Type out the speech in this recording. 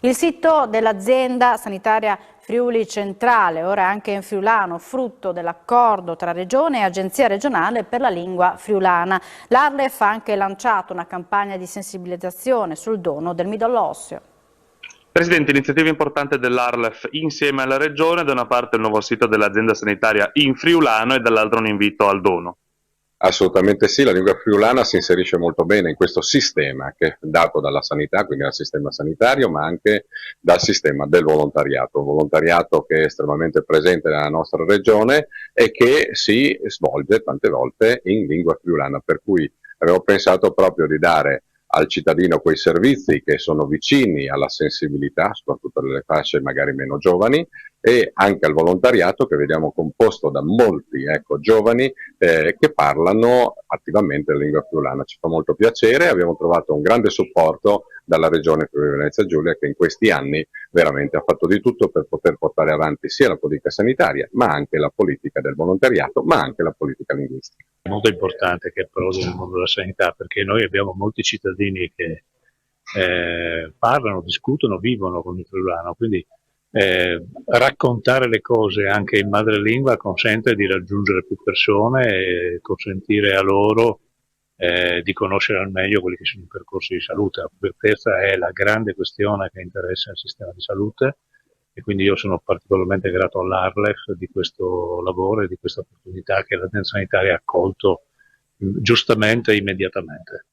Il sito dell'azienda sanitaria Friuli Centrale, ora anche in friulano, frutto dell'accordo tra Regione e Agenzia regionale per la lingua friulana. L'Arlef ha anche lanciato una campagna di sensibilizzazione sul dono del midollo osseo. Presidente, iniziativa importante dell'Arlef insieme alla Regione, da una parte il nuovo sito dell'azienda sanitaria in friulano e dall'altra un invito al dono. Assolutamente sì, la lingua friulana si inserisce molto bene in questo sistema che è dato dalla sanità, quindi dal sistema sanitario, ma anche dal sistema del volontariato, un volontariato che è estremamente presente nella nostra regione e che si svolge tante volte in lingua friulana, per cui avevo pensato proprio di dare al cittadino quei servizi che sono vicini alla sensibilità, soprattutto delle fasce magari meno giovani, e anche al volontariato che vediamo composto da molti giovani che parlano attivamente la lingua friulana. Ci fa molto piacere, abbiamo trovato un grande supporto dalla Regione Friuli-Venezia Giulia che in questi anni veramente ha fatto di tutto per poter portare avanti sia la politica sanitaria, ma anche la politica del volontariato, ma anche la politica linguistica. È molto importante che approdi nel mondo della sanità, perché noi abbiamo molti cittadini che parlano, discutono, vivono con il friulano, quindi raccontare le cose anche in madrelingua consente di raggiungere più persone e consentire a loro di conoscere al meglio quelli che sono i percorsi di salute. Questa è la grande questione che interessa il sistema di salute e quindi io sono particolarmente grato all'Arlef di questo lavoro e di questa opportunità che l'azienda sanitaria ha accolto giustamente e immediatamente.